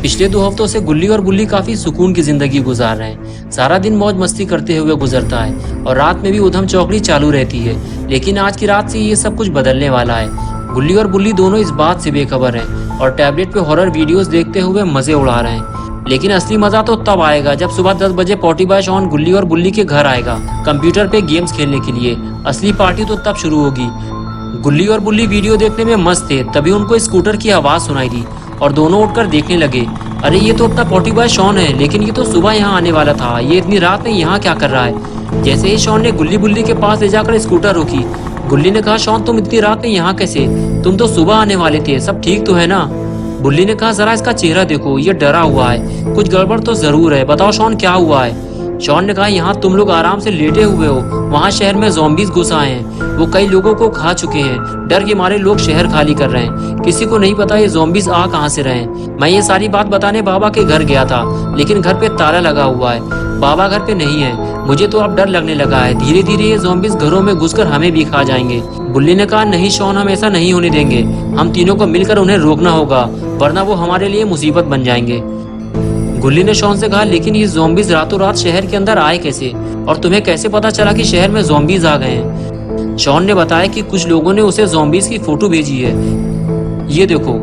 पिछले 2 हफ्तों से गुल्ली और बुल्ली काफी सुकून की जिंदगी गुजार रहे हैं। सारा दिन मौज मस्ती करते हुए गुजरता है और रात में भी उधम चौकड़ी चालू रहती है। लेकिन आज की रात से ये सब कुछ बदलने वाला है। गुल्ली और बुल्ली दोनों इस बात से बेखबर हैं और टैबलेट पे हॉरर वीडियोस देखते हुए मजे उड़ा रहे हैं। लेकिन असली मजा तो तब आएगा जब सुबह 10 बजे पॉटी बॉय शॉन गुल्ली और बुल्ली के घर आएगा कंप्यूटर पे गेम्स खेलने के लिए। असली पार्टी तो तब शुरू होगी। गुल्ली और बुल्ली वीडियो देखने में मस्त थे, तभी उनको स्कूटर की आवाज सुनाई दी और दोनों उठकर देखने लगे। अरे ये तो अपना पॉटी बॉय शॉन है, लेकिन ये तो सुबह यहाँ आने वाला था। ये इतनी रात में यहाँ क्या कर रहा है? जैसे ही शॉन ने गुल्ली बुल्ली के पास ले जाकर स्कूटर रोकी, गुल्ली ने कहा, शॉन तुम इतनी रात में यहाँ कैसे? तुम तो सुबह आने वाले थे, सब ठीक तो है ना? बुल्ली ने कहा, जरा इसका चेहरा देखो, ये डरा हुआ है, कुछ गड़बड़ तो जरूर है। बताओ शॉन क्या हुआ है? शॉन ने कहा, यहाँ तुम लोग आराम से लेटे हुए हो, वहाँ शहर में ज़ॉम्बीज़ घुस आए हैं। वो कई लोगों को खा चुके हैं। डर के मारे लोग शहर खाली कर रहे हैं। किसी को नहीं पता ये ज़ॉम्बीज़ आ कहाँ से रहे हैं। मैं ये सारी बात बताने बाबा के घर गया था, लेकिन घर पे ताला लगा हुआ है। बाबा घर पे नहीं है। मुझे तो अब डर लगने लगा है। धीरे धीरे ये ज़ॉम्बीज़ घरों में घुसकर हमें भी खा जाएंगे। बुल्ली ने कहा, नहीं शॉन, हम ऐसा नहीं होने देंगे। हम तीनों को मिलकर उन्हें रोकना होगा, वरना वो हमारे लिए मुसीबत बन जाएंगे। गुल्ली ने शॉन से कहा, लेकिन ये ज़ॉम्बीज़ रातों रात शहर के अंदर आए कैसे? और तुम्हें कैसे पता चला कि शहर में ज़ॉम्बीज़ आ गए हैं? शॉन ने बताया कि कुछ लोगों ने उसे ज़ॉम्बीज़ की फोटो भेजी है। ये देखो।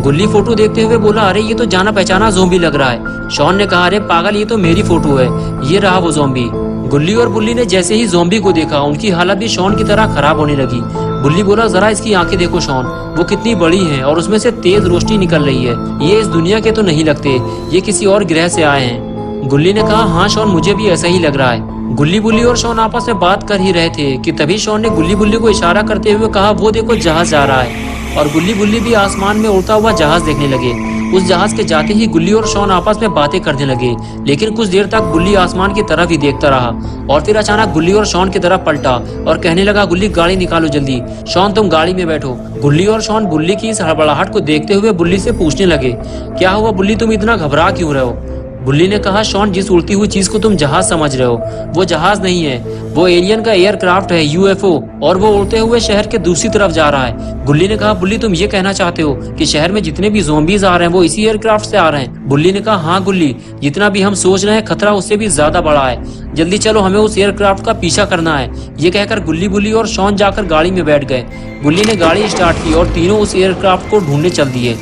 गुल्ली फोटो देखते हुए बोला, अरे ये तो जाना पहचाना ज़ॉम्बी लग रहा है। शॉन ने कहा, अरे पागल, ये तो मेरी फोटो है, ये रहा वो ज़ॉम्बी। गुल्ली और बुल्ली ने जैसे ही ज़ॉम्बी को देखा, उनकी हालत भी शॉन की तरह खराब होने लगी। बुल्ली बोला, जरा इसकी आंखें देखो शॉन, वो कितनी बड़ी हैं और उसमें से तेज रोशनी निकल रही है। ये इस दुनिया के तो नहीं लगते, ये किसी और ग्रह से आए हैं। गुल्ली ने कहा, हाँ शॉन, मुझे भी ऐसा ही लग रहा है। गुल्ली बुल्ली और शॉन आपस में बात कर ही रहे थे कि तभी शॉन ने गुल्ली बुल्ली को इशारा करते हुए कहा, वो देखो जहाज जा रहा है। और गुल्ली बुल्ली भी आसमान में उड़ता हुआ जहाज देखने लगे। उस जहाज के जाते ही गुल्ली और शॉन आपस में बातें करने लगे। लेकिन कुछ देर तक गुल्ली आसमान की तरफ ही देखता रहा और फिर अचानक गुल्ली और शॉन की तरफ पलटा और कहने लगा, गुल्ली गाड़ी निकालो जल्दी। शॉन तुम गाड़ी में बैठो। गुल्ली और शॉन बुल्ली की इस हड़बड़ाहट को देखते हुए बुल्ली से पूछने लगे, क्या हुआ बुल्ली, तुम इतना घबरा क्यों रहे हो? बुल्ली ने कहा, शॉन, जिस उड़ती हुई चीज को तुम जहाज समझ रहे हो, वो जहाज नहीं है, वो एलियन का एयरक्राफ्ट है, यूएफओ, और वो उड़ते हुए शहर के दूसरी तरफ जा रहा है। गुल्ली ने कहा, बुल्ली तुम ये कहना चाहते हो कि शहर में जितने भी ज़ॉम्बीज़ आ रहे हैं वो इसी एयरक्राफ्ट से आ रहे हैं? बुल्ली ने कहा, हाँ गुल्ली, जितना भी हम सोच रहे हैं खतरा उससे भी ज्यादा बड़ा है। जल्दी चलो, हमें उस एयरक्राफ्ट का पीछा करना है। ये कहकर गुल्ली बुल्ली और शॉन जाकर गाड़ी में बैठ गए। बुल्ली ने गाड़ी स्टार्ट की और तीनों उस एयरक्राफ्ट को ढूंढने चल दिए।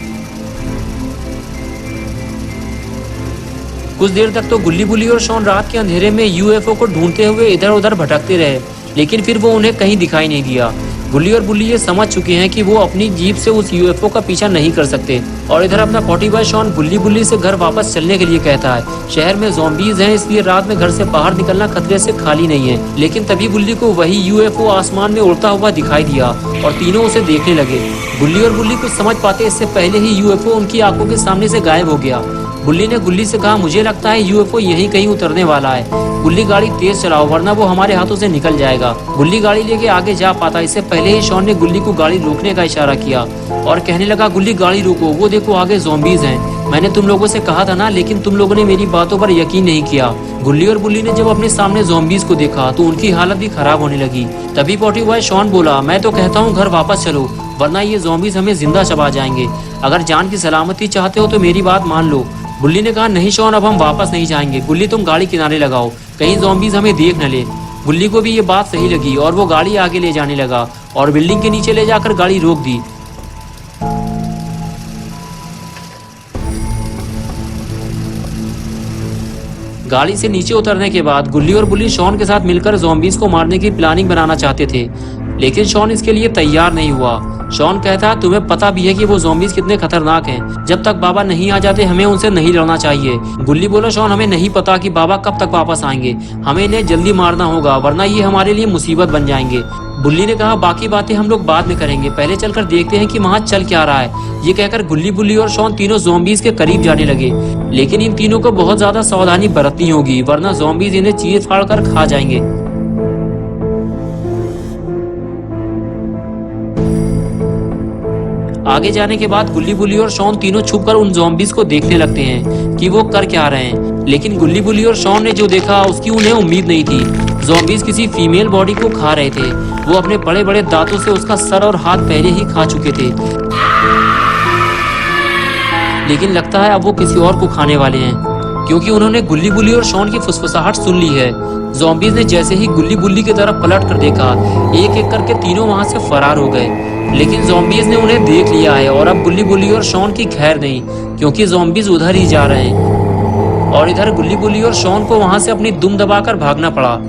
कुछ देर तक तो गुल्ली बुल्ली और शॉन रात के अंधेरे में यूएफओ को ढूंढते हुए इधर उधर भटकते रहे, लेकिन फिर वो उन्हें कहीं दिखाई नहीं दिया। गुल्ली और बुल्ली ये समझ चुके हैं कि वो अपनी जीप से उस यूएफओ का पीछा नहीं कर सकते। और इधर अपना पॉटी बॉय शॉन गुल्ली बुल्ली से घर वापस चलने के लिए कहता है। शहर में ज़ॉम्बीज़ हैं, इसलिए रात में घर से बाहर निकलना खतरे से खाली नहीं है। लेकिन तभी बुल्ली को वही यूएफओ आसमान में उड़ता हुआ दिखाई दिया और तीनों उसे देखने लगे। गुल्ली और बुल्ली कुछ समझ पाते इससे पहले ही यूएफओ उनकी आंखों के सामने से गायब हो गया। बुल्ली ने गुल्ली से कहा, मुझे लगता है यूएफओ यहीं कहीं उतरने वाला है। गुल्ली गाड़ी तेज चलाओ, वरना वो हमारे हाथों से निकल जाएगा। गुल्ली गाड़ी लेके आगे जा पाता इससे पहले ही शॉन ने गुल्ली को गाड़ी रोकने का इशारा किया और कहने लगा, गुल्ली गाड़ी रोको, वो देखो आगे ज़ॉम्बीज़ हैं। मैंने तुम लोगों से कहा था ना, लेकिन तुम लोगों ने मेरी बातों पर यकीन नहीं किया। गुल्ली और बुल्ली ने जब अपने सामने ज़ॉम्बीज़ को देखा तो उनकी हालत भी खराब होने लगी। तभी पॉटी बॉय शॉन बोला, मैं तो कहता हूँ घर वापस चलो, वरना ये ज़ॉम्बीज़ हमें जिंदा चबा जाएंगे। अगर जान की सलामती चाहते हो तो मेरी बात मान लो। बुल्ली ने कहा, नहीं शॉन, अब हम वापस नहीं जाएंगे। गुल्ली तुम गाड़ी किनारे लगाओ, कहीं ज़ॉम्बीज़ हमें देख न ले। गुल्ली को भी ये बात सही लगी और वो गाड़ी आगे ले जाने लगा और बिल्डिंग के नीचे ले जाकर गाड़ी रोक दी। गाड़ी से नीचे उतरने के बाद गुल्ली और बुल्ली शॉन के साथ मिलकर ज़ॉम्बीज़ को मारने की प्लानिंग बनाना चाहते थे, लेकिन शॉन इसके लिए तैयार नहीं हुआ। शॉन कहता, तुम्हें पता भी है कि वो ज़ॉम्बीज़ कितने खतरनाक हैं। जब तक बाबा नहीं आ जाते हमें उनसे नहीं लड़ना चाहिए। गुल्ली बोला, शॉन, हमें नहीं पता कि बाबा कब तक वापस आएंगे, हमें इन्हें जल्दी मारना होगा, वरना ये हमारे लिए मुसीबत बन जाएंगे। बुल्ली ने कहा, बाकी बातें हम लोग बाद में करेंगे, पहले चलकर देखते हैं कि वहाँ चल क्या रहा है। ये कहकर गुल्ली बुल्ली और शॉन तीनों ज़ॉम्बीज़ के करीब जाने लगे, लेकिन इन तीनों को बहुत ज्यादा सावधानी बरतनी होगी, वरना ज़ॉम्बीज़ इन्हें चीर फाड़ कर खा जाएंगे। आगे जाने के बाद गुल्ली बुल्ली और शॉन तीनों छुपकर उन ज़ॉम्बीज़ को देखने लगते हैं कि वो कर क्या रहे हैं। लेकिन गुल्ली बुल्ली और शॉन ने जो देखा उसकी उन्हें उम्मीद नहीं थी। ज़ॉम्बीज़ किसी फीमेल बॉडी को खा रहे थे। वो अपने बड़े बड़े दांतों से उसका सर और हाथ पहले ही खा चुके थे। लेकिन लगता है अब वो किसी और को खाने वाले हैं, क्योंकि उन्होंने गुल्ली बुल्ली और शॉन की फुसफुसाहट सुन ली है। ज़ॉम्बीज ने जैसे ही गुल्ली बुल्ली की तरफ पलट कर देखा, एक एक करके तीनों वहां से फरार हो गए। लेकिन ज़ॉम्बीज ने उन्हें देख लिया है और अब गुल्ली बुल्ली और शॉन की खैर नहीं, क्योंकि ज़ॉम्बीज उधर ही जा रहे हैं और इधर गुल्ली बुल्ली और शॉन को वहां से अपनी दुम दबाकर भागना पड़ा।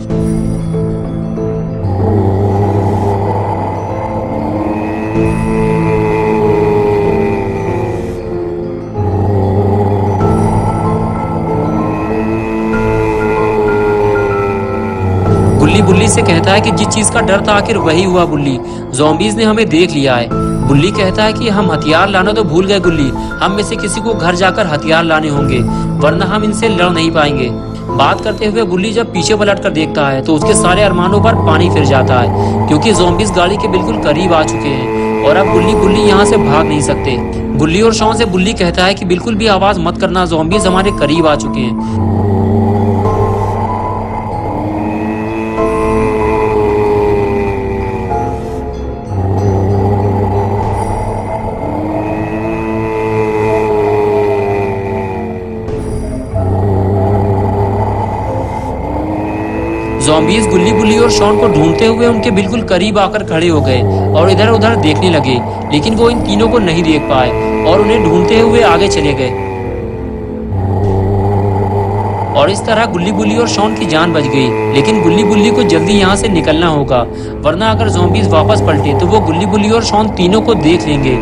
गुल्ली बुल्ली से कहता है कि जिस चीज का डर था आखिर वही हुआ बुल्ली, ज़ॉम्बीज ने हमें देख लिया है। बुल्ली कहता है कि हम हथियार लाना तो भूल गए गुल्ली, हम में से किसी को घर जाकर हथियार लाने होंगे, वरना हम इनसे लड़ नहीं पाएंगे। बात करते हुए बुल्ली जब पीछे पलट कर देखता है तो उसके सारे अरमानों पर पानी फिर जाता है, क्योंकि ज़ॉम्बीज गाड़ी के बिल्कुल करीब आ चुके हैं और अब गुल्ली बुल्ली यहाँ से भाग नहीं सकते। गुल्ली और शॉन से बुल्ली कहता है कि बिल्कुल भी आवाज मत करना, ज़ॉम्बीज हमारे करीब आ चुके हैं। ज़ॉम्बीज गुल्ली बुल्ली और शॉन को ढूंढते हुए उनके बिल्कुल करीब आकर खड़े हो गए और इधर उधर देखने लगे, लेकिन वो इन तीनों को नहीं देख पाए और उन्हें ढूंढते हुए आगे चले गए। और इस तरह गुल्ली बुल्ली और शॉन की जान बच गई। लेकिन गुल्ली बुल्ली को जल्दी यहाँ से निकलना होगा, वरना अगर ज़ॉम्बीज वापस पलटे तो वो गुल्ली बुल्ली और शॉन तीनों को देख लेंगे।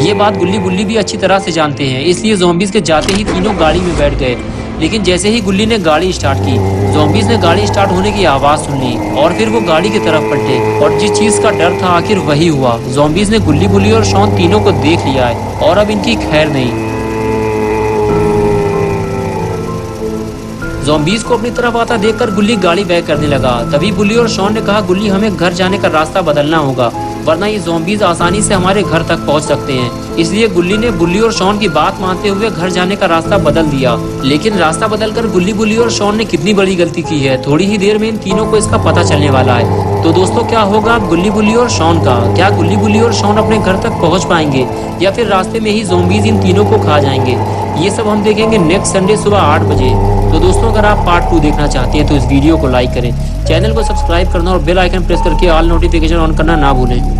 ये बात गुल्ली बुल्ली भी अच्छी तरह से जानते हैं, इसलिए ज़ॉम्बीज के जाते ही तीनों गाड़ी में बैठ गए। लेकिन जैसे ही गुल्ली ने गाड़ी स्टार्ट की, ज़ॉम्बीज ने गाड़ी स्टार्ट होने की आवाज़ सुन ली और फिर वो गाड़ी की तरफ पलटे और जिस चीज़ का डर था आखिर वही हुआ। ज़ॉम्बीज ने गुल्ली बुल्ली और शॉन तीनों को देख लिया है और अब इनकी खैर नहीं। ज़ॉम्बीज को अपनी तरफ आता देखकर गुल्ली गाड़ी बैक करने लगा। तभी बुल्ली और शॉन ने कहा, गुल्ली हमें घर जाने का रास्ता बदलना होगा, वरना ये ज़ॉम्बीज आसानी से हमारे घर तक पहुंच सकते हैं। इसलिए गुल्ली ने बुल्ली और शॉन की बात मानते हुए घर जाने का रास्ता बदल दिया। लेकिन रास्ता बदलकर गुल्ली बुल्ली और शॉन ने कितनी बड़ी गलती की है, थोड़ी ही देर में इन तीनों को इसका पता चलने वाला है। तो दोस्तों, क्या होगा अब गुल्ली बुल्ली और शॉन का? क्या गुल्ली बुल्ली और शॉन अपने घर तक पहुंच पाएंगे या फिर रास्ते में ही ज़ॉम्बीज इन तीनों को खा जाएंगे? ये सब हम देखेंगे नेक्स्ट संडे सुबह 8 बजे। तो दोस्तों, अगर आप पार्ट 2 देखना चाहते हैं तो इस वीडियो को लाइक करें, चैनल को सब्सक्राइब करना और बेल आइकन प्रेस करके ऑल नोटिफिकेशन ऑन करना ना भूलें।